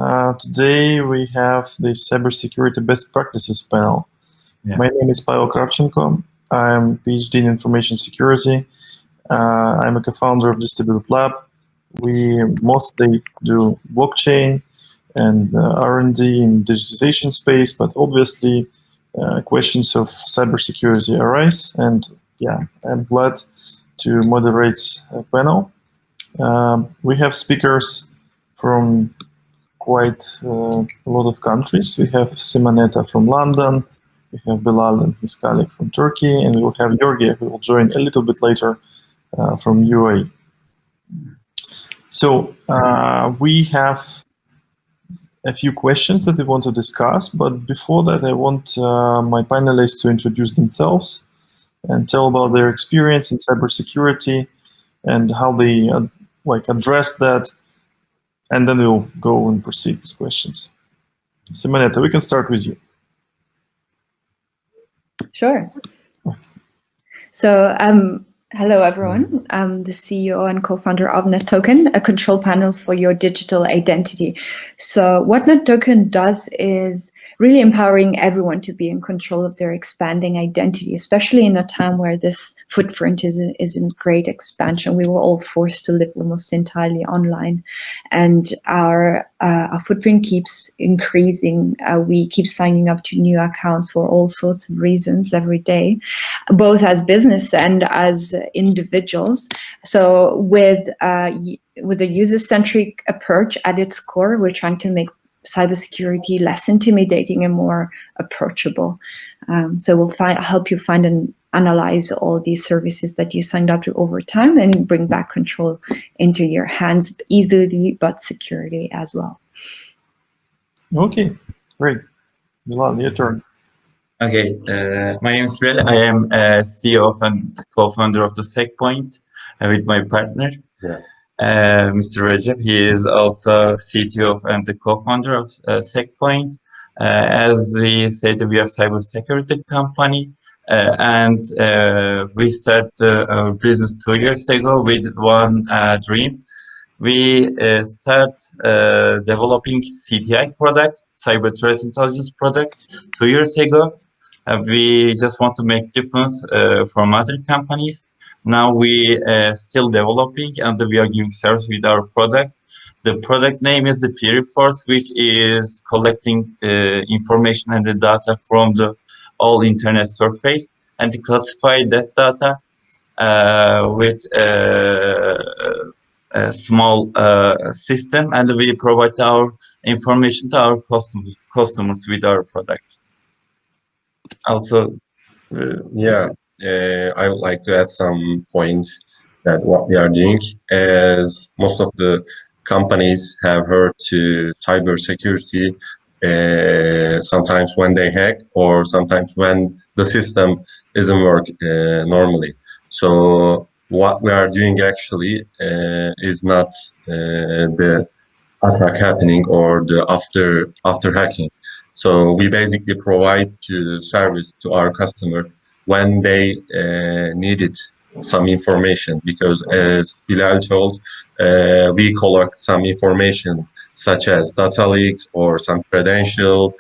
Today we have the Cybersecurity Best Practices panel. Yeah. My name is Pavel Kravchenko. I'm PhD in Information Security. I'm a co-founder of Distributed Lab. We mostly do blockchain and R&D in digitization space, but obviously questions of cybersecurity arise. And yeah, I'm glad to moderate a panel. We have speakers from quite a lot of countries. We have Simonetta from London, we have Bilal and his colleague from Turkey, and we will have Jorge, who will join a little bit later from UAE. So we have a few questions that we want to discuss, but before that I want my panelists to introduce themselves and tell about their experience in cybersecurity and how they address that, and then we'll go and proceed with questions. Simonetta, we can start with you. Sure. So, hello everyone. I'm the CEO and co-founder of NetToken, a control panel for your digital identity. So what NetToken does is really empowering everyone to be in control of their expanding identity, especially in a time where this footprint is in great expansion. We were all forced to live almost entirely online, and our footprint keeps increasing. We keep signing up to new accounts for all sorts of reasons every day, both as business and as individuals. So with a user-centric approach at its core, we're trying to make cybersecurity less intimidating and more approachable. So we'll help you find and analyze all these services that you signed up to over time and bring back control into your hands easily, but securely as well. Okay, great. Bilal, your turn. Okay, my name is Bilal. I am CEO and co-founder of the SecPoint with my partner, Mr. Recep. He is also CTO and the co-founder of SecPoint. As we said, we are a cybersecurity company, and we started our business 2 years ago with one dream. We start developing CTI product, cyber threat intelligence product, 2 years ago. We just want to make difference from other companies. Now we still developing, and we are giving service with our product. The product name is the Puriforce, which is collecting information and the data from the all internet surface and to classify that data with a small system, and we provide our information to our customers with our product. Also, I would like to add some points that what we are doing, as most of the companies have heard to cybersecurity sometimes when they hack or sometimes when the system isn't working normally. So what we are doing actually is not the attack happening or the after hacking. So we basically provide service to our customer when they needed some information, because as Bilal told, we collect some information such as data leaks or some credential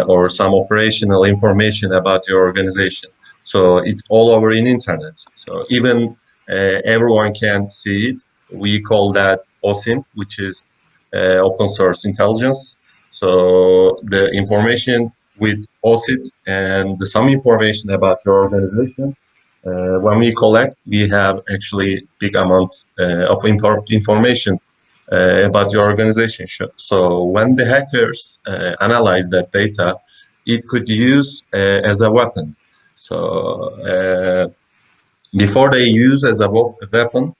or some operational information about your organization. So it's all over in internet. So even everyone can see it. We call that OSINT, which is open source intelligence. So the information with OSINT and some information about your organization, when we collect, we have actually big amount of information about your organization. So when the hackers analyze that data, it could use as a weapon. So before they use as a weapon,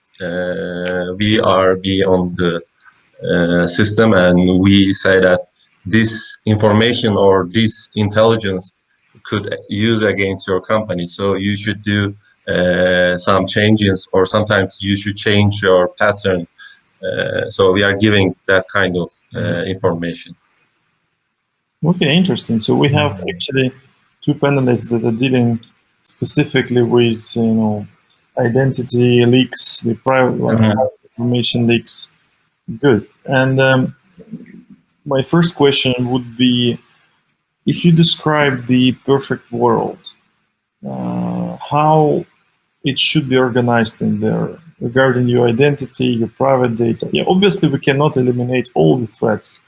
we are beyond the system, and we say that this information or this intelligence could use against your company. So you should do some changes, or sometimes you should change your pattern. So we are giving that kind of information. Okay, interesting. So we have actually two panelists that are dealing specifically with, identity leaks, the private information leaks. Good. And my first question would be, if you describe the perfect world, how it should be organized in there regarding your identity, your private data. Yeah, obviously we cannot eliminate all the threats,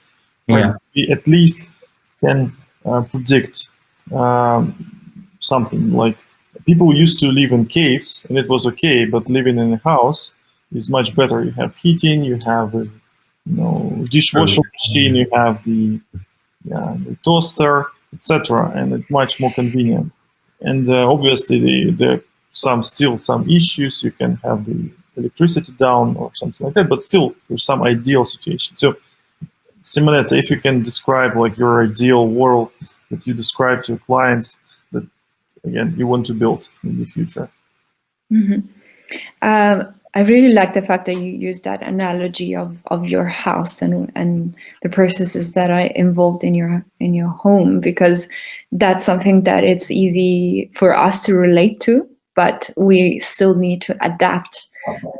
but Yeah. we at least can predict something. Like, people used to live in caves and it was okay, but living in a house is much better. You have heating, you have a dishwashing machine, you have the toaster, etc., and it's much more convenient. And obviously there are still some issues. You can have the electricity down or something like that, but still there's some ideal situation. So Simonetta, if you can describe like your ideal world that you describe to your clients that, again, you want to build in the future. I really like the fact that you use that analogy of your house and the processes that are involved in your home, because that's something that it's easy for us to relate to, but we still need to adapt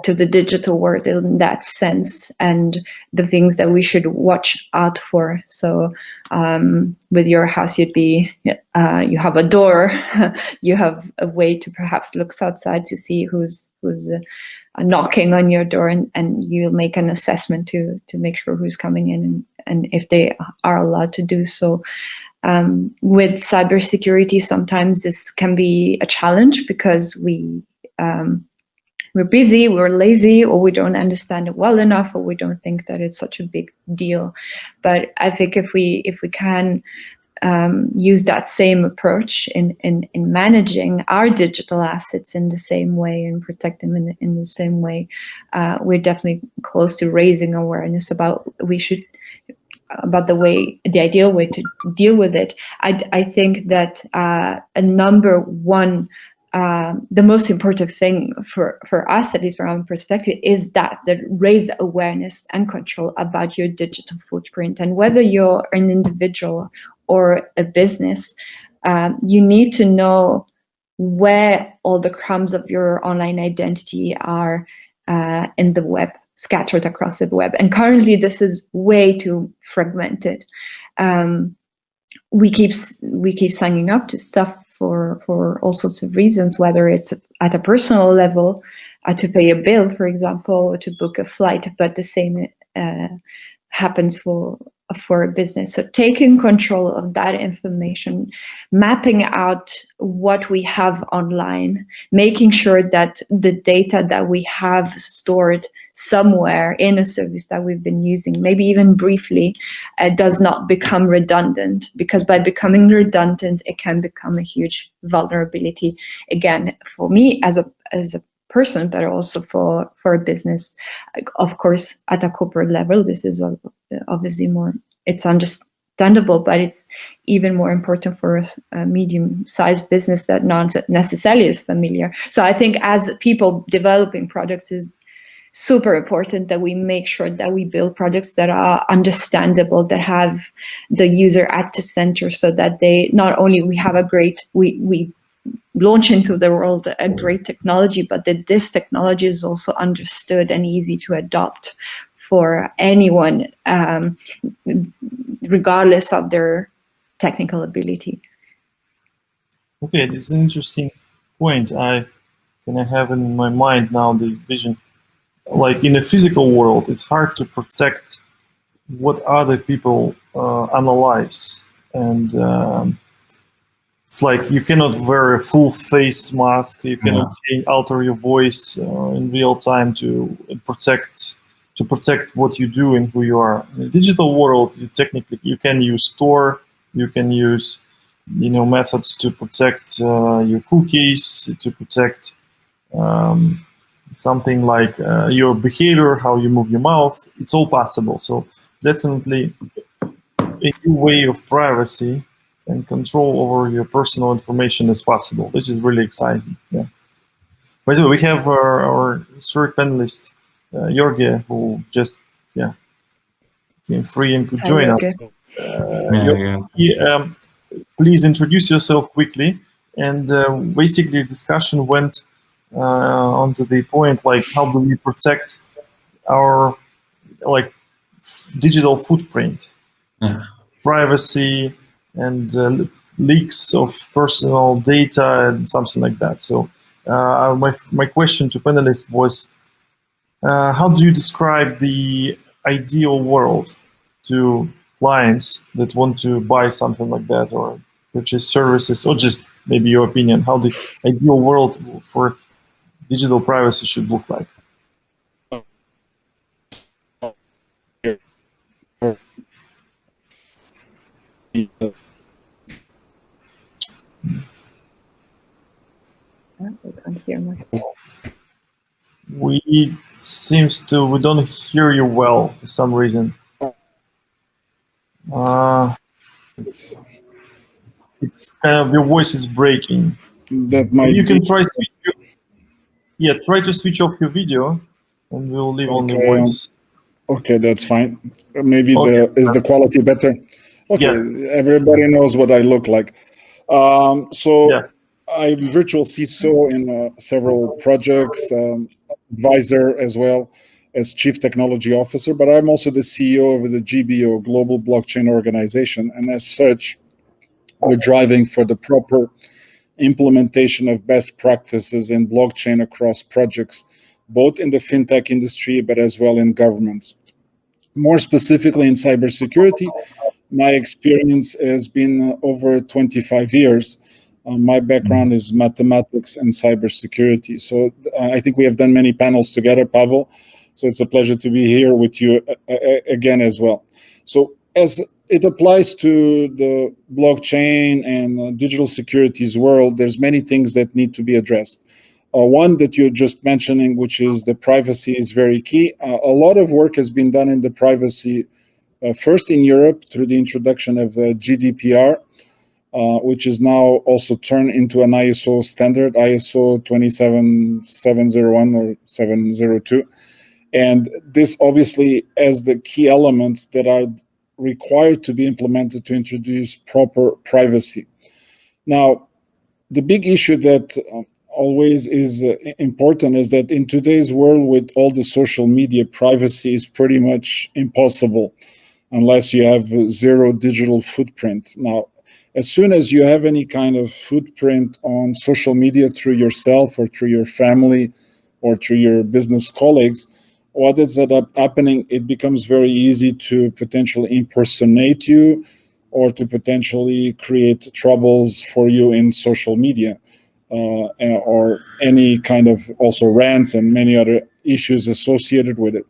to the digital world in that sense, and the things that we should watch out for. So with your house, you have a door, you have a way to perhaps look outside to see who's knocking on your door, and you make an assessment to make sure who's coming in and if they are allowed to do so. With cybersecurity, sometimes this can be a challenge because we're busy, we're lazy, or we don't understand it well enough, or we don't think that it's such a big deal. But I think if we can use that same approach in managing our digital assets in the same way and protect them in the same way, we're definitely close to raising awareness about the ideal way to deal with it. I think that the most important thing for us, at least from our perspective, is that raise awareness and control about your digital footprint. And whether you're an individual or a business, you need to know where all the crumbs of your online identity are in the web, scattered across the web. And currently this is way too fragmented. We keep signing up to stuff for all sorts of reasons, whether it's at a personal level, to pay a bill, for example, or to book a flight, but the same happens for a business. So taking control of that information, mapping out what we have online, making sure that the data that we have stored somewhere in a service that we've been using, maybe even briefly, does not become redundant, because by becoming redundant, it can become a huge vulnerability. Again, for me as a person, but also for a business. Of course, at a corporate level, this is obviously more, it's understandable, but it's even more important for a medium-sized business that not necessarily is familiar. So I think as people developing products, is super important that we make sure that we build products that are understandable, that have the user at the center, so that they not only we launch into the world a great technology, but that this technology is also understood and easy to adopt for anyone, regardless of their technical ability. Okay, this is an interesting point. I have in my mind now the vision. Like in a physical world, it's hard to protect what other people analyze, and it's like you cannot wear a full face mask. You cannot alter your voice in real time to protect what you do and who you are. In the digital world, you can use Tor, you can use methods to protect your cookies, to protect something like your behavior, how you move your mouth. It's all possible. So definitely a new way of privacy and control over your personal information is possible. This is really exciting. Yeah. By the way, we have our third panelist, Jorge, who just came free and could join us. Jorge, please introduce yourself quickly. And basically, the discussion went onto the point, like, how do we protect our digital footprint? privacy and leaks of personal data and something like that. So my question to panelists was, how do you describe the ideal world to clients that want to buy something like that or purchase services, or just maybe your opinion, how the ideal world for digital privacy should look like? We don't hear you well for some reason. It's kind of, your voice is breaking. That might you can try to switch off your video, and we'll leave only voice. Okay, that's fine. Maybe is the quality better? Okay, yeah. Everybody knows what I look like. I'm virtual CISO in several projects, advisor as well as Chief Technology Officer, but I'm also the CEO of the GBO, Global Blockchain Organization, and as such, we're driving for the proper implementation of best practices in blockchain across projects, both in the fintech industry, but as well in governments. More specifically in cybersecurity, my experience has been over 25 years. My background is mathematics and cybersecurity. So I think we have done many panels together, Pavel. So it's a pleasure to be here with you again as well. So as it applies to the blockchain and digital securities world, there's many things that need to be addressed. One that you're just mentioning, which is the privacy, is very key. A lot of work has been done in the privacy, first in Europe through the introduction of GDPR, which is now also turned into an ISO standard, ISO 27701 or 702. And this obviously has the key elements that are required to be implemented to introduce proper privacy. Now, the big issue that always is important is that in today's world with all the social media, privacy is pretty much impossible unless you have zero digital footprint. Now, as soon as you have any kind of footprint on social media through yourself or through your family or through your business colleagues, what ends up happening, it becomes very easy to potentially impersonate you or to potentially create troubles for you in social media. Or any kind of also rants and many other issues associated with it.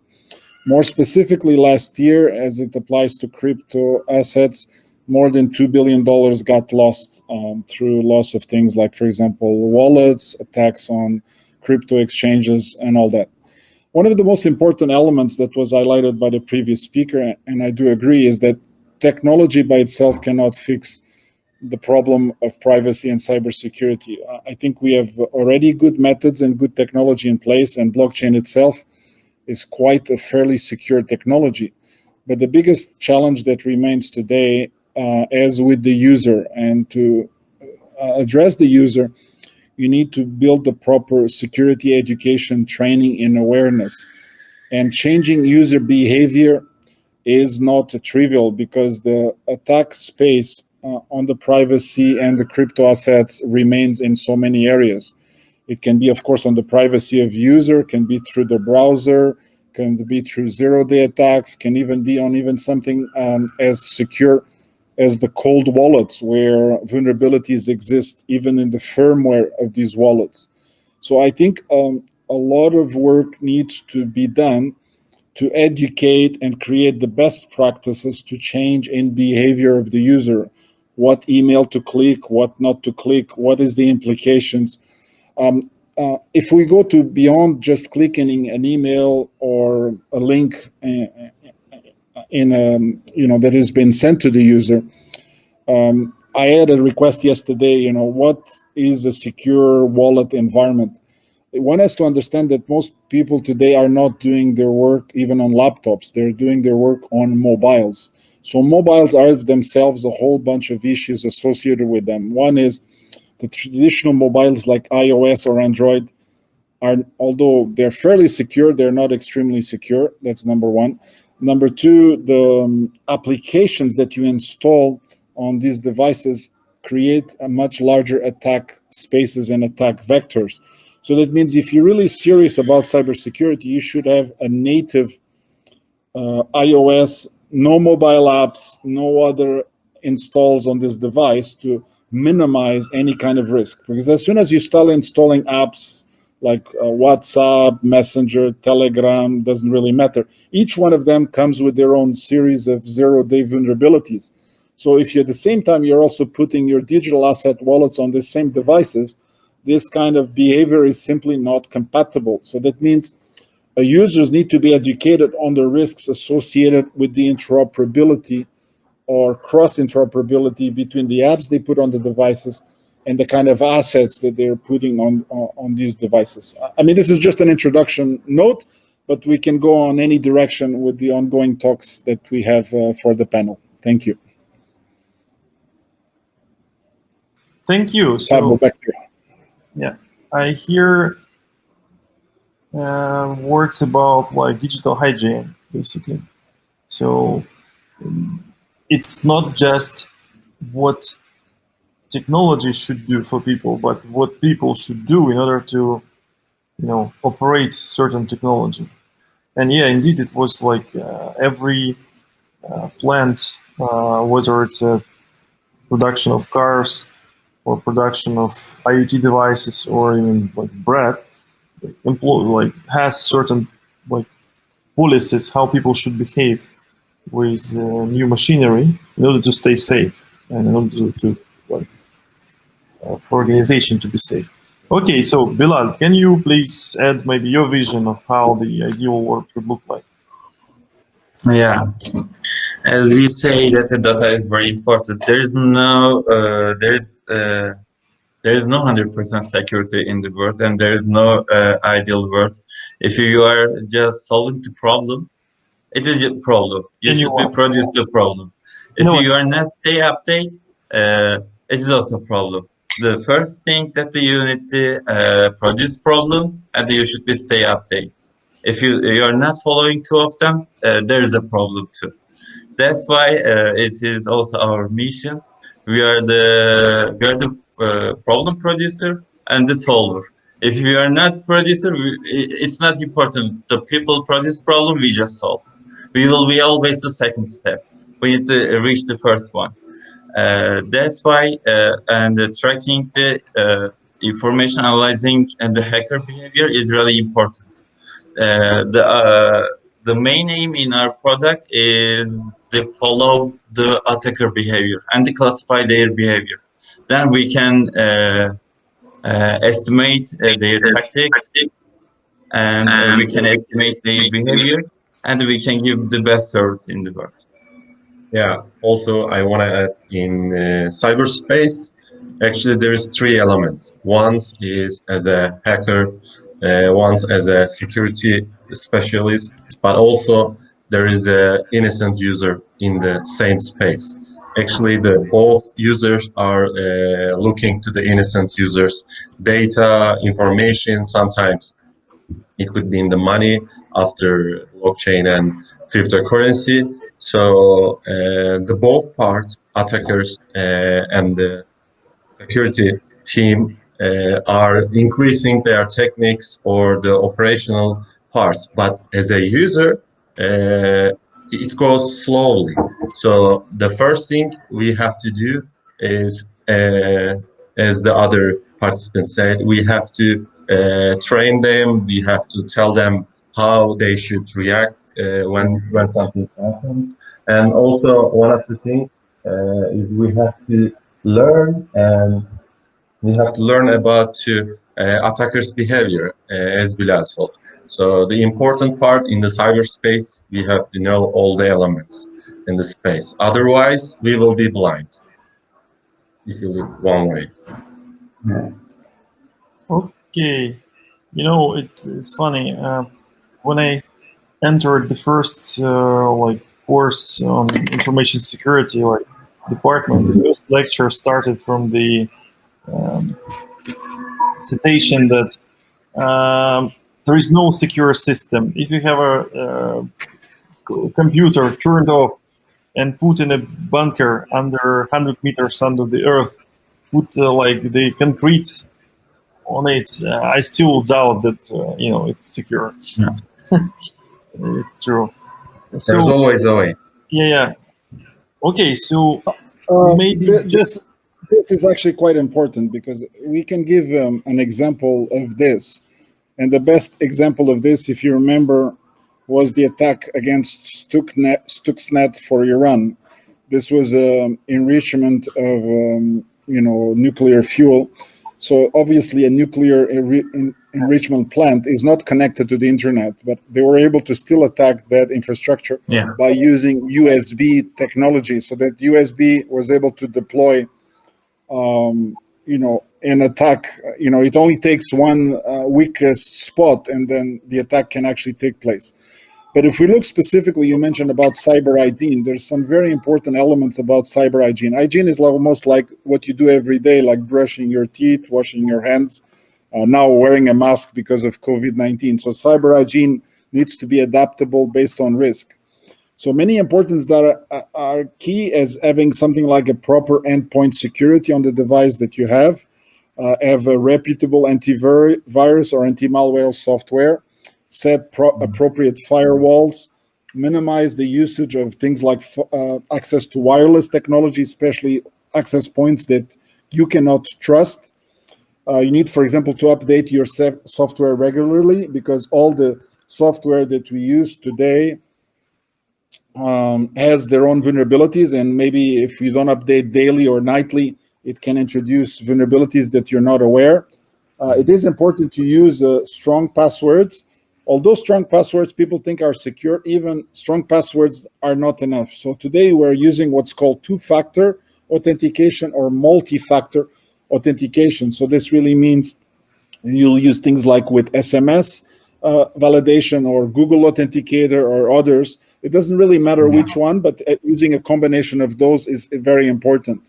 More specifically, last year, as it applies to crypto assets, more than $2 billion got lost through loss of things like, for example, wallets, attacks on crypto exchanges, and all that. One of the most important elements that was highlighted by the previous speaker, and I do agree, is that technology by itself cannot fix the problem of privacy and cybersecurity. I think we have already good methods and good technology in place, and blockchain itself is quite a fairly secure technology. But the biggest challenge that remains today is with the user, and to address the user, you need to build the proper security education, training, and awareness. And changing user behavior is not trivial because the attack space on the privacy and the crypto assets remains in so many areas. It can be, of course, on the privacy of user, can be through the browser, can be through zero-day attacks, can even be on something as secure as the cold wallets, where vulnerabilities exist even in the firmware of these wallets. So I think a lot of work needs to be done to educate and create the best practices to change in behavior of the user. What email to click, what not to click, what is the implications. If we go to beyond just clicking an email or a link that has been sent to the user, I had a request yesterday, what is a secure wallet environment? One has to understand that most people today are not doing their work even on laptops. They're doing their work on mobiles. So mobiles are themselves a whole bunch of issues associated with them. One is the traditional mobiles like iOS or Android although they're fairly secure, they're not extremely secure. That's number one. Number two, the applications that you install on these devices create a much larger attack spaces and attack vectors. So that means if you're really serious about cybersecurity, you should have a native iOS, no mobile apps, no other installs on this device to minimize any kind of risk. Because as soon as you start installing apps like WhatsApp, Messenger, Telegram, doesn't really matter. Each one of them comes with their own series of zero-day vulnerabilities. So if you at the same time you're also putting your digital asset wallets on the same devices, this kind of behavior is simply not compatible. So that means users need to be educated on the risks associated with the interoperability or cross-interoperability between the apps they put on the devices and the kind of assets that they're putting on these devices. I mean, this is just an introduction note, but we can go on any direction with the ongoing talks that we have for the panel. Thank you. Thank you. Pavel, back to you. Yeah, I hear words about like digital hygiene, basically. So it's not just what technology should do for people, but what people should do in order to, operate certain technology. And yeah, indeed, it was like every plant, whether it's a production of cars or production of IoT devices or even like bread, has certain like policies how people should behave with new machinery in order to stay safe and in order to for organization to be safe. Okay, so Bilal, can you please add maybe your vision of how the ideal world should look like? Yeah, as we say that the data is very important. There is no 100% security in the world, and there is no ideal world. If you are just solving the problem, it is a problem. You should be produce the problem. If you are not stay update, it is also a problem. The first thing that you need to produce problem, and you should be stay update. If you are not following two of them, there is a problem too. That's why it is also our mission. We are the problem producer and the solver. If we are not producer, it's not important. The people produce problem, we just solve. We will be always the second step. We need to reach the first one. That's why and tracking the information analyzing and the hacker behavior is really important. The main aim in our product is to follow the attacker behavior and to classify their behavior. Then we can estimate their tactics, and we can estimate their behavior, and we can give the best service in the world. Yeah, also I want to add in cyberspace, actually there is three elements. One is as a hacker, one as a security specialist, but also there is an innocent user in the same space. Actually, both users are looking to the innocent users' data, information. Sometimes it could be in the money after blockchain and cryptocurrency. So the both parts, attackers and the security team, are increasing their techniques or the operational parts. But as a user, it goes slowly. So the first thing we have to do is, as the other participants said, we have to train them. We have to tell them how they should react when something happens. And also one of the things is we have to learn about attackers' behavior, as Bilal told. So the important part in the cyberspace, we have to know all the elements in the space. Otherwise, we will be blind if you look one way. Okay, it's funny. When I entered the first course on information security department, the first lecture started from the citation that there is no secure system. If you have a computer turned off and put in a bunker under 100 meters under the earth, put like the concrete on it, I still doubt that it's secure. Yeah. It's true. So, There's always a way. Yeah. Okay, so maybe this is actually quite important, because we can give an example of this. And the best example of this, if you remember, was the attack against Stuxnet for Iran. This was enrichment of nuclear fuel. So obviously a nuclear enrichment plant is not connected to the internet, but they were able to still attack that infrastructure by using USB technology. So that USB was able to deploy, an attack. It only takes one weakest spot, and then the attack can actually take place. But if we look specifically, you mentioned about cyber hygiene. There's some very important elements about cyber hygiene. Hygiene is almost like what you do every day, like brushing your teeth, washing your hands, now wearing a mask because of COVID-19. So cyber hygiene needs to be adaptable based on risk. So many importance that are key as having something like a proper endpoint security on the device that you have a reputable antivirus or anti-malware software, set appropriate firewalls, minimize the usage of things like access to wireless technology, especially access points that you cannot trust. You need, for example, to update your software regularly, because all the software that we use today has their own vulnerabilities, and maybe if you don't update daily or nightly, it can introduce vulnerabilities that you're not aware. It is important to use strong passwords. Although strong passwords people think are secure, even strong passwords are not enough. So today we're using what's called two-factor authentication or multi-factor authentication. So this really means you'll use things like with SMS validation or Google Authenticator or others. It doesn't really matter which one, but using a combination of those is very important.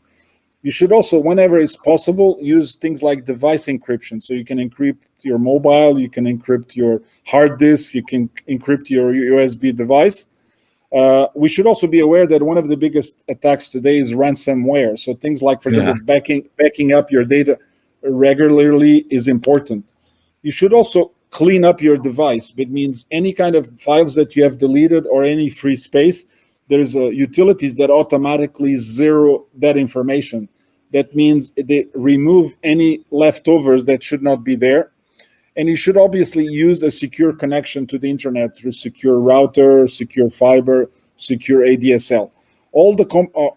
You should also, whenever it's possible, use things like device encryption. So you can encrypt your mobile, you can encrypt your hard disk, you can encrypt your USB device. We should also be aware that one of the biggest attacks today is ransomware. So things like, for example, backing up your data regularly is important. You should also clean up your device. It means any kind of files that you have deleted or any free space, there's utilities that automatically zero that information. That means they remove any leftovers that should not be there. And you should obviously use a secure connection to the internet through secure router, secure fiber, secure ADSL. All the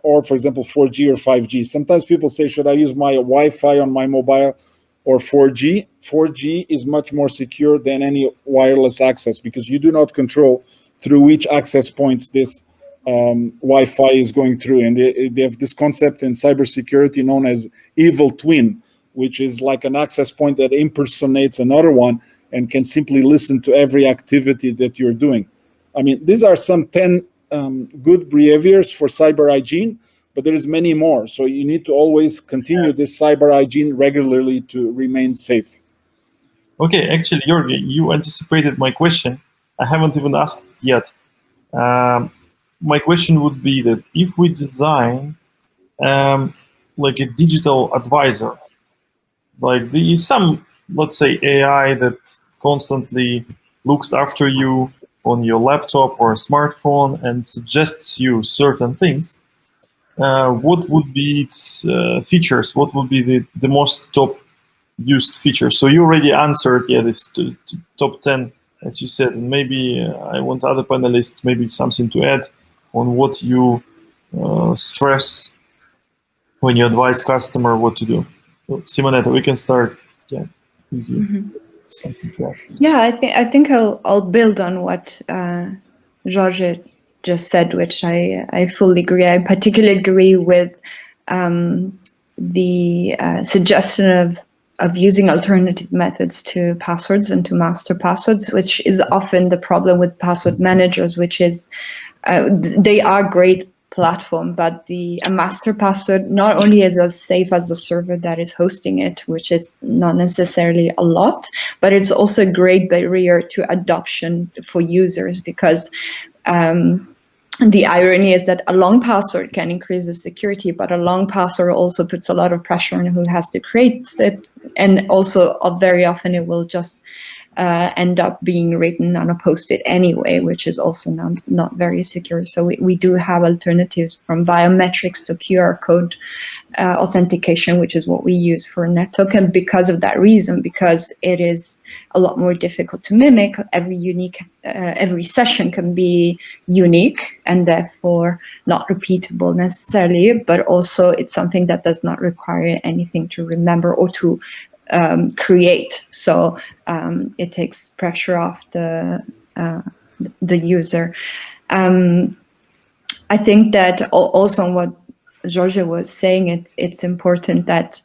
or for example, 4G or 5G. Sometimes people say, should I use my Wi-Fi on my mobile or 4G? 4G is much more secure than any wireless access, because you do not control through which access points this Wi-Fi is going through. And they have this concept in cybersecurity known as evil twin, which is like an access point that impersonates another one and can simply listen to every activity that you're doing. I mean, these are some 10 good behaviors for cyber hygiene, but there is many more. So you need to always continue this cyber hygiene regularly to remain safe. Okay, actually, Jorge, you anticipated my question. I haven't even asked it yet. My question would be that if we design like a digital advisor, like some, let's say, AI that constantly looks after you on your laptop or smartphone and suggests you certain things, what would be its features? What would be the most top used features? So you already answered, this top 10, as you said, and maybe I want other panelists maybe something to add on what you stress when you advise customer what to do. So, Simonetta, we can start. With you. Something to add. Yeah, I think I'll build on what Jorge just said, which I fully agree. I particularly agree with the suggestion of using alternative methods to passwords and to master passwords, which is often the problem with password managers, which is they are great platform, but a master password not only is as safe as the server that is hosting it, which is not necessarily a lot, but it's also a great barrier to adoption for users, because The irony is that a long password can increase the security, but a long password also puts a lot of pressure on who has to create it. And also very often it will just end up being written on a post-it anyway, which is also not very secure. So we do have alternatives from biometrics to QR code authentication, which is what we use for Net Token because of that reason, because it is a lot more difficult to mimic. Every session can be unique and therefore not repeatable necessarily, but also it's something that does not require anything to remember or to create. So it takes pressure off the user. I think that also what Jorge was saying, it's important that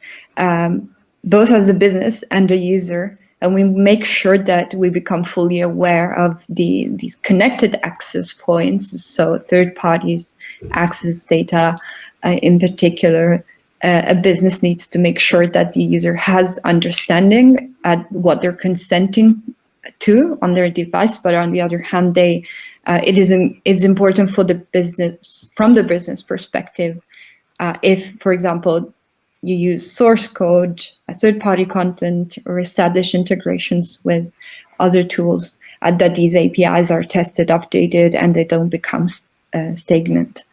both as a business and a user, and we make sure that we become fully aware of these connected access points, so third parties access data in particular. A business needs to make sure that the user has understanding at what they're consenting to on their device, but on the other hand, it is important for the business, from the business perspective, if, for example, you use source code, third-party content, or establish integrations with other tools, that these APIs are tested, updated, and they don't become stagnant.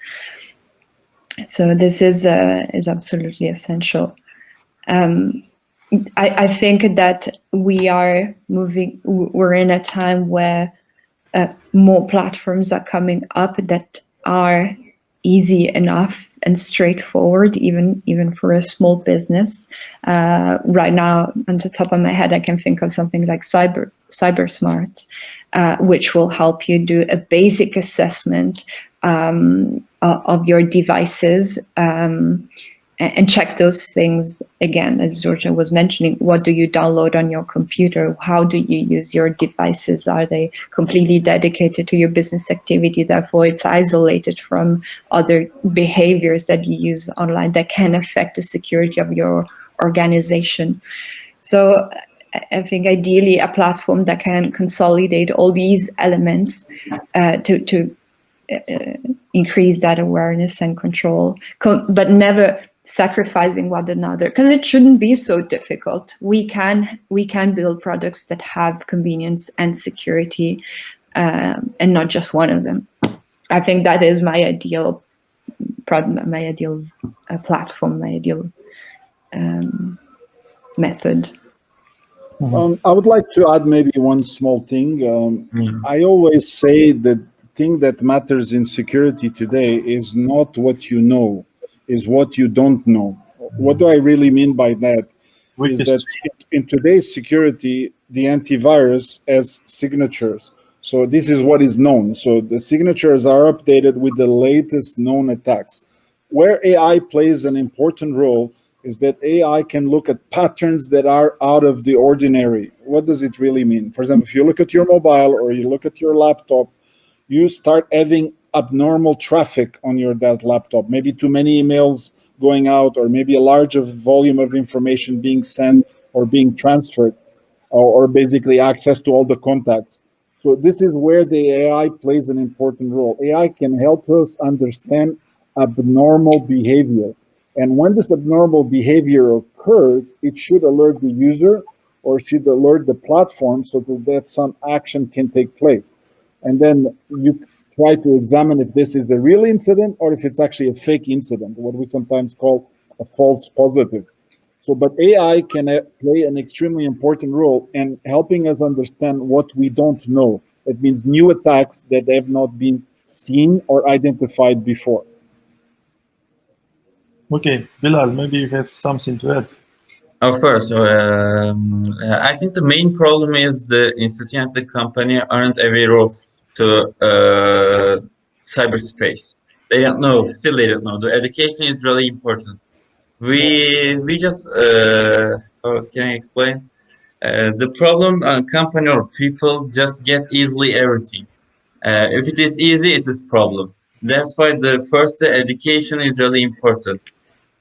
So this is absolutely essential. I think that we're in a time where more platforms are coming up that are easy enough and straightforward, even for a small business. Right now, on the top of my head, I can think of something like CyberSmart, which will help you do a basic assessment of your devices and check those things again, as Jorge was mentioning. What do you download on your computer? How do you use your devices? Are they completely dedicated to your business activity? Therefore, it's isolated from other behaviors that you use online that can affect the security of your organization. So I think ideally a platform that can consolidate all these elements to increase that awareness and control, but never sacrificing one another, because it shouldn't be so difficult. We can build products that have convenience and security, and not just one of them. I think that is my ideal platform, my ideal method. I would like to add maybe one small thing. I always say that the thing that matters in security today is not what you know, is what you don't know. What do I really mean by that? Is that in today's security, the antivirus has signatures. So this is what is known. So the signatures are updated with the latest known attacks. Where AI plays an important role is that AI can look at patterns that are out of the ordinary. What does it really mean? For example, if you look at your mobile or you look at your laptop, you start having abnormal traffic on that laptop, maybe too many emails going out, or maybe a large volume of information being sent or being transferred, or basically access to all the contacts. So this is where the AI plays an important role. AI can help us understand abnormal behavior. And when this abnormal behavior occurs, it should alert the user or should alert the platform so that some action can take place. And then you try to examine if this is a real incident or if it's actually a fake incident, what we sometimes call a false positive. So, but AI can play an extremely important role in helping us understand what we don't know. It means new attacks that have not been seen or identified before. Okay, Bilal, maybe you have something to add. Of course. I think the main problem is the institute and the company aren't aware of the cyberspace. They don't know. Still, they don't know. The education is really important. We just how can I explain? The problem company or people just get easily everything. If it is easy, it is problem. That's why the first education is really important.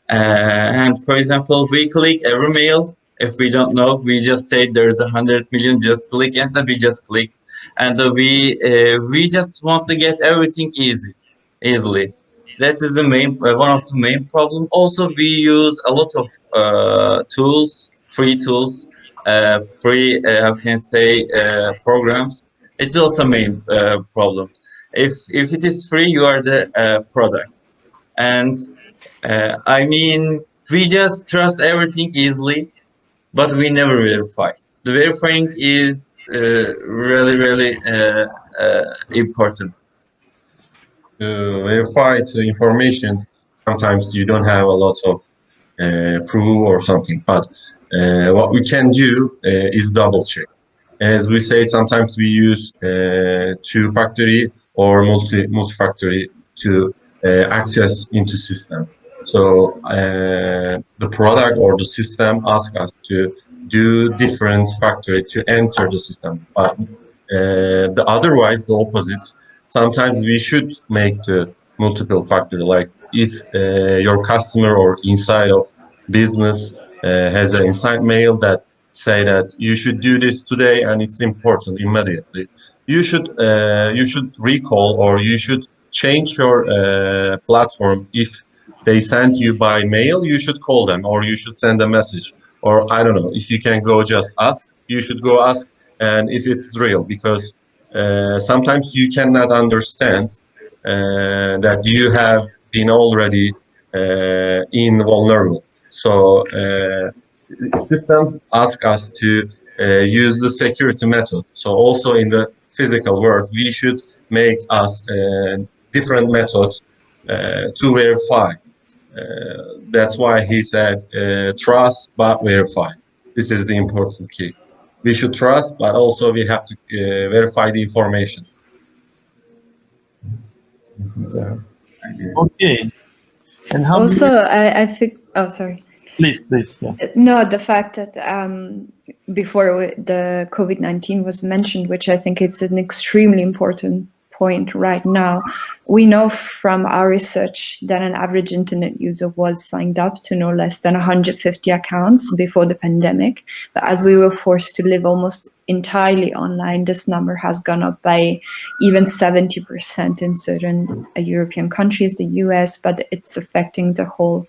And for example, we click every mail. If we don't know, we just say there's 100 million, just click, and then we just click. and we just want to get everything easily. That is the main one of the main problem. Also, we use a lot of tools, free tools, free how can I say programs. It's also main problem. If it is free, you are the product, and I mean we just trust everything easily, but we never verify. The verifying is really important. To verify the information, sometimes you don't have a lot of proof or something, but what we can do is double check. As we say, sometimes we use two-factory or multi-factory to access into system. So the product or the system asks us to do different factory to enter the system. But the otherwise, the opposite. Sometimes we should make the multiple factory. Like if your customer or inside of business has an inside mail that say that you should do this today and it's important immediately. You should recall or you should change your platform. If they send you by mail, you should call them or you should send a message. Or I don't know, if you can go just ask, you should go ask and if it's real, because sometimes you cannot understand that you have been already invulnerable. So system ask us to use the security method. So also in the physical world, we should make us different methods to verify. That's why he said trust but verify. This is the important key. We should trust, but also we have to verify the information. Okay. And how Also, I think. Oh, sorry. Please, yeah. No, the fact that before the COVID-19 was mentioned, which I think it's an extremely important point right now, we know from our research that an average internet user was signed up to no less than 150 accounts before the pandemic. But as we were forced to live almost entirely online, this number has gone up by even 70% in certain European countries, the US, but it's affecting the whole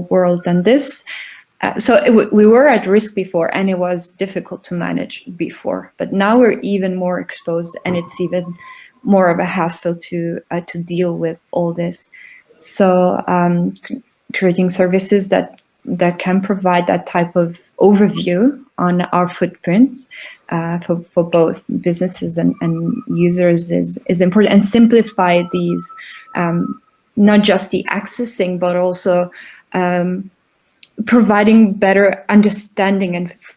world. And this, we were at risk before, and it was difficult to manage before. But now we're even more exposed, and it's even more of a hassle to deal with all this. So creating services that can provide that type of overview on our footprint for both businesses and users is important, and simplify these. Not just the accessing, but also providing better understanding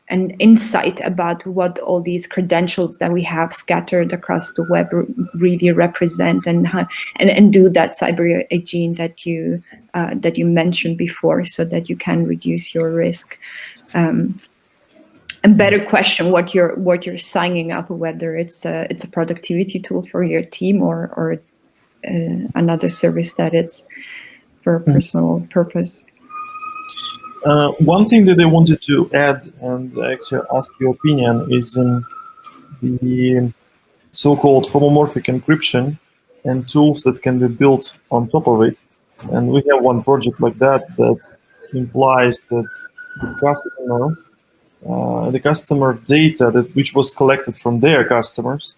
and insight about what all these credentials that we have scattered across the web really represent, and do that cyber hygiene that you mentioned before, so that you can reduce your risk and better question what you're signing up, whether it's a productivity tool for your team or another service that it's for a personal purpose. One thing that I wanted to add and actually ask your opinion is the so-called homomorphic encryption and tools that can be built on top of it. And we have one project like that implies that the customer data which was collected from their customers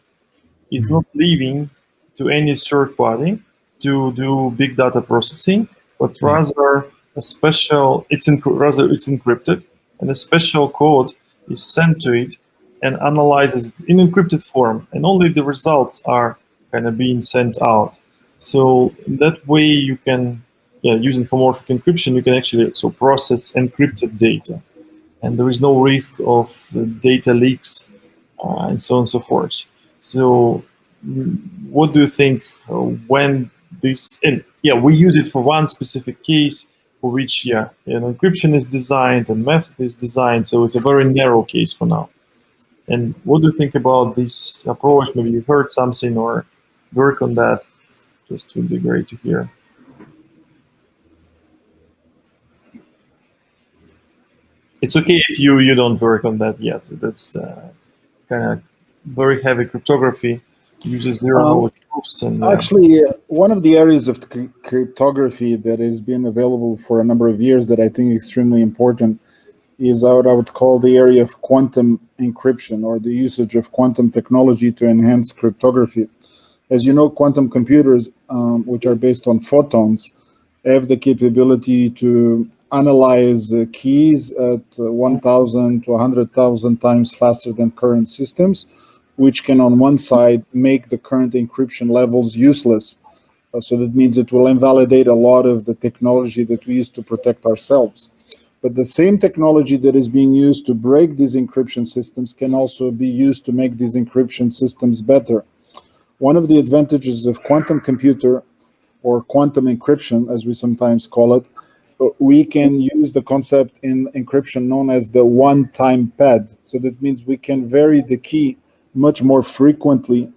is not leaving to any third party to do big data processing, but rather it's encrypted, and a special code is sent to it and analyzes it in encrypted form, and only the results are kind of being sent out. So that way you can, using homomorphic encryption, you can actually process encrypted data, and there is no risk of data leaks and so on and so forth. So what do you think when this, and we use it for one specific case for which an encryption is designed and method is designed, so it's a very narrow case for now. And what do you think about this approach? Maybe you heard something or work on that. Just would be great to hear. It's okay if you don't work on that yet. That's kind of very heavy cryptography, uses zero-knowledge proofs. And actually, one of the areas of cryptography that has been available for a number of years that I think is extremely important is what I would call the area of quantum encryption, or the usage of quantum technology to enhance cryptography. As you know, quantum computers, which are based on photons, have the capability to analyze keys at 1,000 to 100,000 times faster than current systems, which can, on one side, make the current encryption levels useless. So that means it will invalidate a lot of the technology that we use to protect ourselves. But the same technology that is being used to break these encryption systems can also be used to make these encryption systems better. One of the advantages of quantum computer, or quantum encryption, as we sometimes call it, we can use the concept in encryption known as the one-time pad. So that means we can vary the key much more frequently,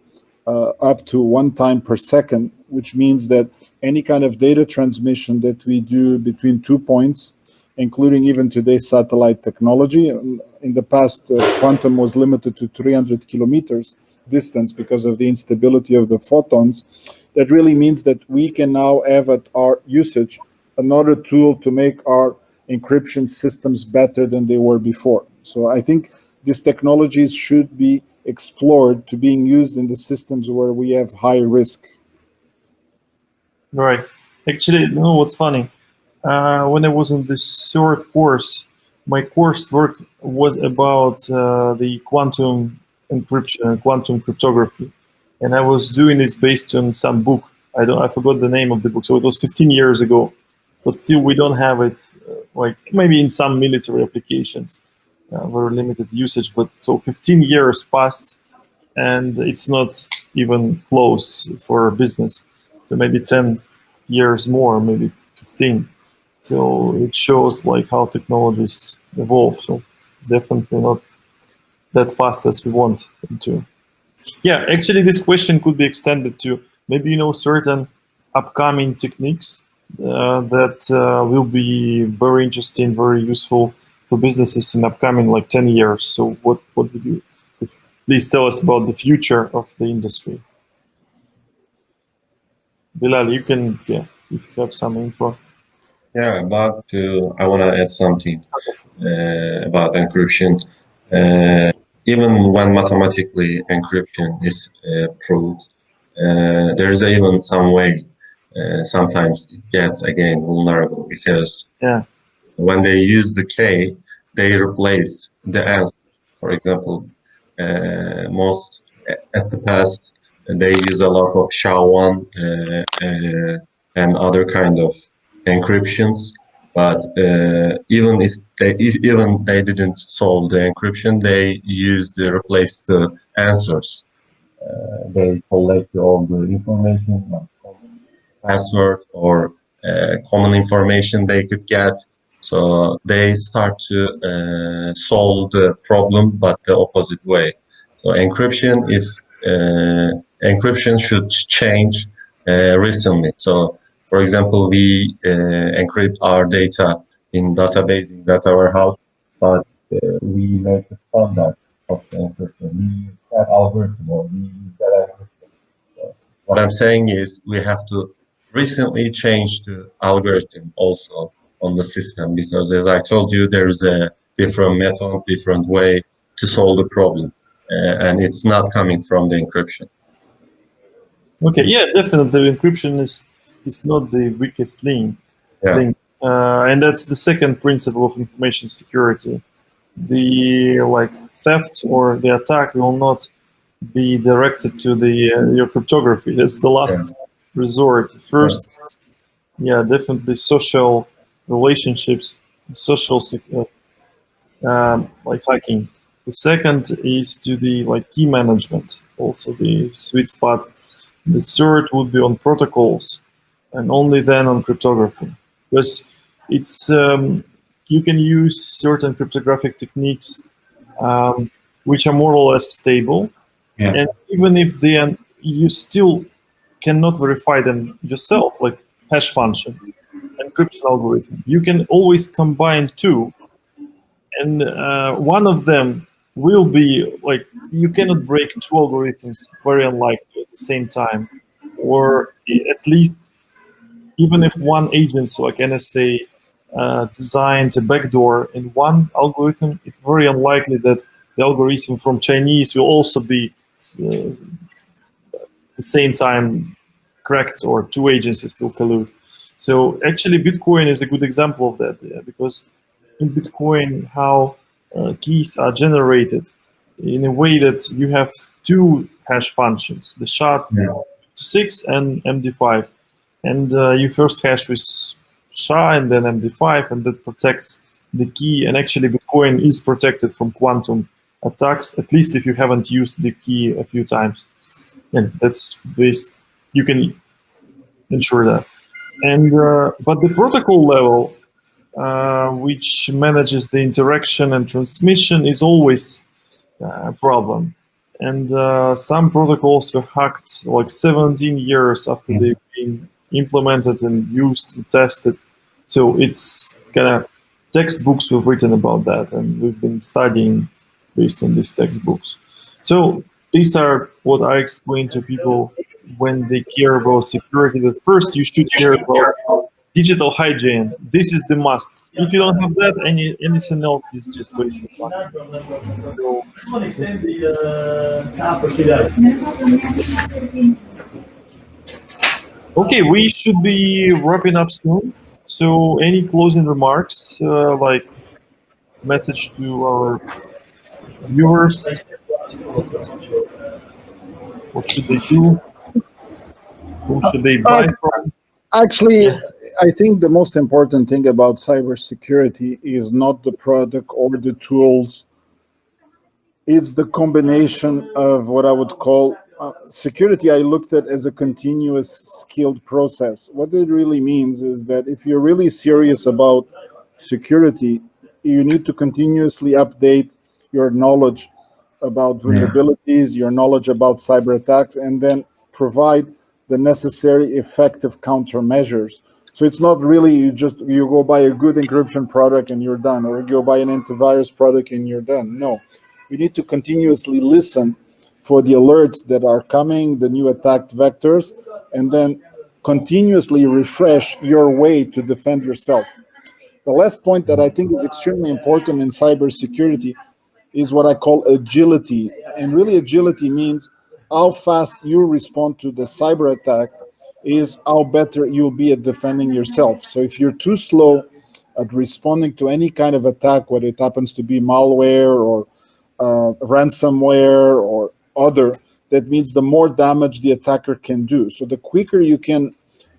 up to 1 time per second, which means that any kind of data transmission that we do between 2 points, including even today's satellite technology. In the past, quantum was limited to 300 kilometers distance because of the instability of the photons. That really means that we can now have at our usage another tool to make our encryption systems better than they were before. So I think these technologies should be explored to being used in the systems where we have high risk. Right. Actually, you know what's funny? When I was in this third course, my coursework was about the quantum encryption and quantum cryptography, and I was doing this based on some book. I forgot the name of the book, so it was 15 years ago, but still we don't have it. Like maybe in some military applications, very limited usage. But so 15 years passed, and it's not even close for business. So maybe 10 years more, maybe 15. So it shows like how technologies evolve. So definitely not that fast as we want them to. Yeah, actually this question could be extended to maybe, you know, certain upcoming techniques that will be very interesting, very useful for businesses in upcoming like 10 years. So what would you, please tell us about the future of the industry. Bilal, you can, yeah, if you have some info. Yeah, I want to add something about encryption. Even when mathematically encryption is proved, there is even some way. Sometimes it gets again vulnerable because when they use the K, they replace the answer. For example, most at the past they use a lot of SHA-1 and other kind of encryptions. But even if they didn't solve the encryption, they used to replace the answers. They collect all the information, like password or common information they could get. So they start to solve the problem, but the opposite way. So encryption, if encryption should change recently. So, for example, we encrypt our data in database, in data warehouse, but we make a standard of the encryption. We use that algorithm, or we use that encryption. So what I'm saying is we have to recently change the algorithm also on the system, because as I told you, there's a different method, different way to solve the problem, and it's not coming from the encryption. Okay, yeah, definitely encryption is not the weakest link. Yeah. And that's the second principle of information security. The theft or the attack will not be directed to the your cryptography. That's the last resort. First, yeah, definitely social relationships, social like hacking. The second is to the key management, also the sweet spot. The third would be on protocols, and only then on cryptography, because it's you can use certain cryptographic techniques which are more or less stable, and even if you still cannot verify them yourself, like hash function, encryption algorithm. You can always combine two, and one of them will be you cannot break two algorithms, very unlikely, at the same time, or at least even if one agency like NSA designed a backdoor in one algorithm, it's very unlikely that the algorithm from Chinese will also be the same time cracked, or two agencies will collude. So actually Bitcoin is a good example of that, because in Bitcoin how keys are generated in a way that you have two hash functions, the SHA-256 and MD5. And you first hash with SHA and then MD5, and that protects the key. And actually Bitcoin is protected from quantum attacks, at least if you haven't used the key a few times. And that's based, you can ensure that. And but the protocol level, which manages the interaction and transmission, is always a problem. And some protocols were hacked like 17 years after they've been implemented and used and tested. So it's kind of textbooks were written about that, and we've been studying based on these textbooks. So these are what I explain to people when they care about security, that first you should care about digital hygiene. This is the must. If you don't have that, anything else is just wasted time. So, okay, we should be wrapping up soon. So any closing remarks, like message to our viewers? What should they do? Who should they buy from? Actually, I think the most important thing about cybersecurity is not the product or the tools. It's the combination of what I would call security. I looked at as a continuous skilled process. What it really means is that if you're really serious about security, you need to continuously update your knowledge about vulnerabilities, your knowledge about cyber attacks, and then provide the necessary effective countermeasures. So it's not really you go buy a good encryption product and you're done, or you go buy an antivirus product and you're done. No, you need to continuously listen for the alerts that are coming, the new attack vectors, and then continuously refresh your way to defend yourself. The last point that I think is extremely important in cybersecurity is what I call agility. And really agility means how fast you respond to the cyber attack is how better you'll be at defending yourself. So if you're too slow at responding to any kind of attack, whether it happens to be malware or ransomware or other, that means the more damage the attacker can do. So the quicker you can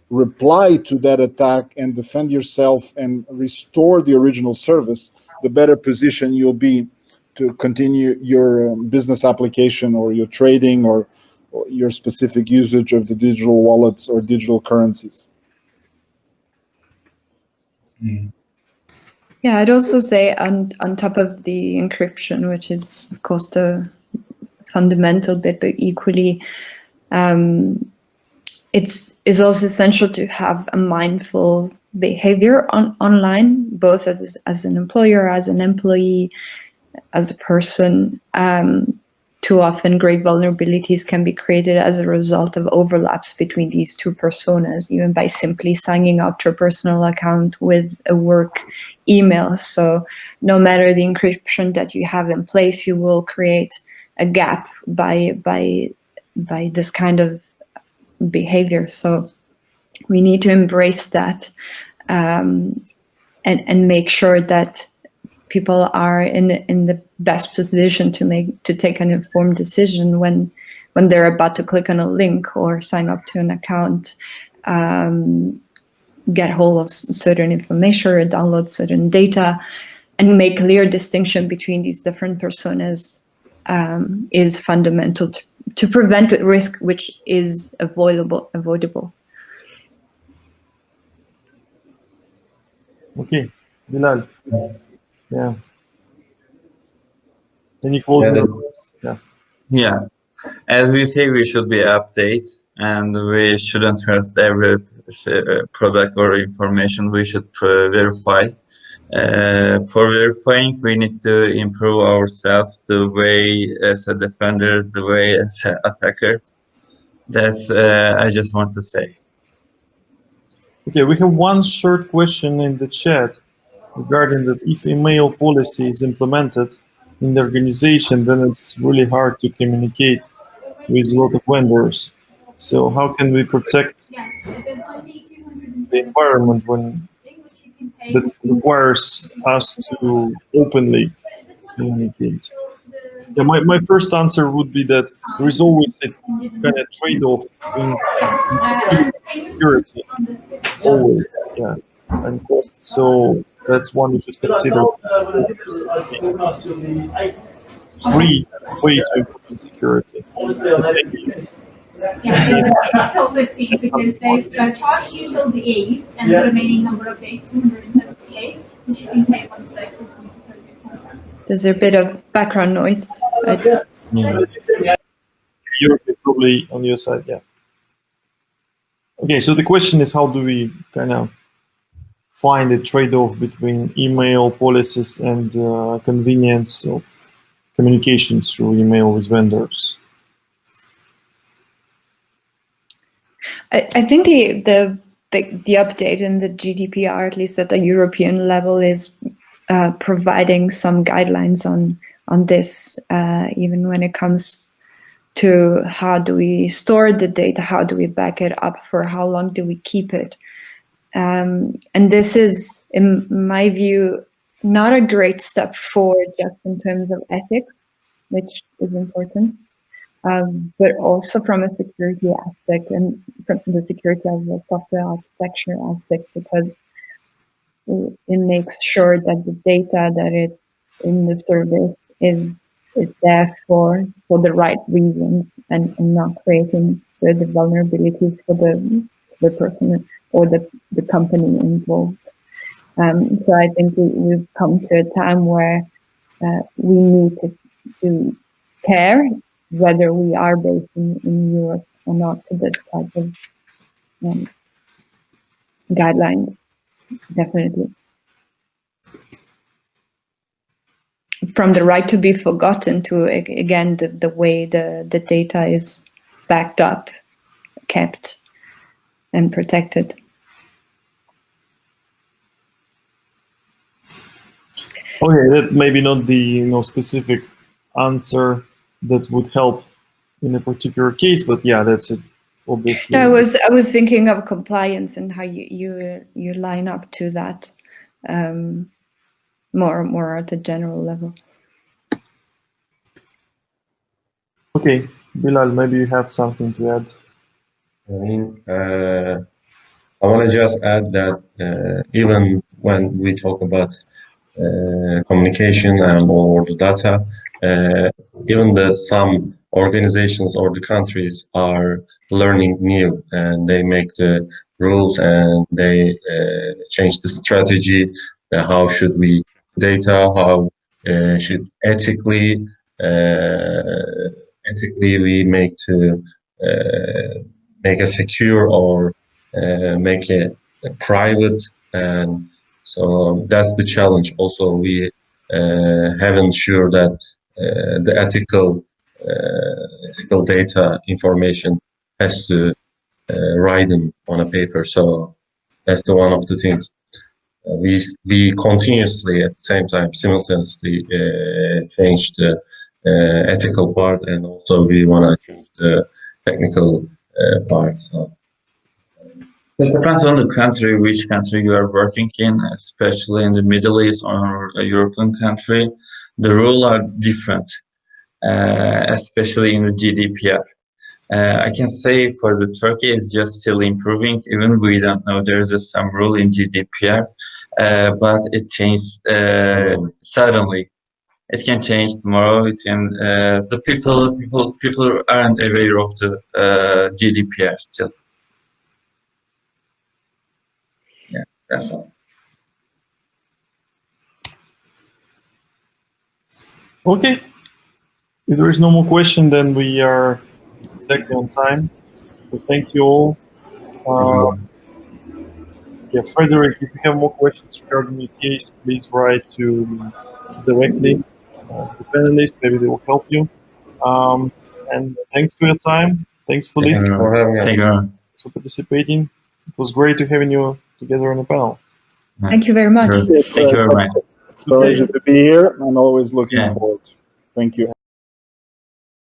reply to that attack and defend yourself and restore the original service, the better position you'll be to continue your business application or your trading or your specific usage of the digital wallets or digital currencies. Yeah, I'd also say on top of the encryption, which is of course the fundamental bit, but equally it's also essential to have a mindful behavior online, both as an employer, as an employee, as a person. Too often great vulnerabilities can be created as a result of overlaps between these two personas, even by simply signing up to a personal account with a work email. So no matter the encryption that you have in place, you will create a gap by this kind of behavior. So we need to embrace that and make sure that people are in the best position to take an informed decision when they're about to click on a link or sign up to an account, get hold of certain information or download certain data, and make clear distinction between these different personas is fundamental to prevent risk which is avoidable. Okay, Bilal. Yeah. Any closing remarks? Yeah. As we say, we should be update, and we shouldn't trust every product or information. We should verify For verifying, we need to improve ourselves the way as a defender, the way as an attacker. That's I just want to say. Okay, we have one short question in the chat regarding that if email policy is implemented in the organization, then it's really hard to communicate with a lot of vendors. So how can we protect the environment when that requires us to openly communicate? Yeah, my first answer would be that there is always a kind of trade-off between security, always, yeah, and cost. So that's one you should consider. Free way to implement security. It's still 15 because they've charged you till the 8th and the remaining number of days 278, which you can pay once they proceed to the contract. There's a bit of background noise. You're probably on your side, yeah. Okay, so the question is, how do we kind of find a trade-off between email policies and convenience of communications through email with vendors? I think the update in the GDPR, at least at the European level, is providing some guidelines on this, even when it comes to how do we store the data, how do we back it up, for how long do we keep it. And this is, in my view, not a great step forward just in terms of ethics, which is important, but also from a security aspect and from the security of the software architecture aspect, because it makes sure that the data that it's in the service is there for the right reasons and not creating the vulnerabilities for the person or the company involved. So I think we've come to a time where we need to care whether we are based in Europe or not to this type of guidelines, definitely. From the right to be forgotten to, again, the way the data is backed up, kept, and protected. Okay, that maybe not the specific answer that would help in a particular case, but yeah, that's it. Obviously, I was thinking of compliance and how you line up to that more at a general level. Okay, Bilal, maybe you have something to add. I want to just add that even when we talk about communication and or the data, even that some organizations or the countries are learning new and they make the rules and they change the strategy. How should we data? How should ethically we make to make a secure or make it private, and so that's the challenge. Also, we haven't sure that the ethical data information has to written on a paper. So that's the one of the things. We continuously at the same time simultaneously change the ethical part, and also we want to change the technical part. So. It depends on the country, which country you are working in, especially in the Middle East or a European country. The rules are different, especially in the GDPR. I can say for the Turkey, it's just still improving. Even we don't know there's some rule in GDPR, but it changed suddenly. It can change tomorrow. It can. The people aren't aware of the GDPR still. Yeah, that's all. Okay. If there is no more question, then we are exactly on time. So thank you all. Yeah, Frederick, if you have more questions regarding your case, please write to me directly. The panelists, maybe they will help you. And thanks for your time. Thanks for listening. For having us. Thank you. Thanks for participating. It was great to having you together on the panel. Thank you very much. Thank you very much. It's a pleasure to be here. I'm always looking forward. Thank you.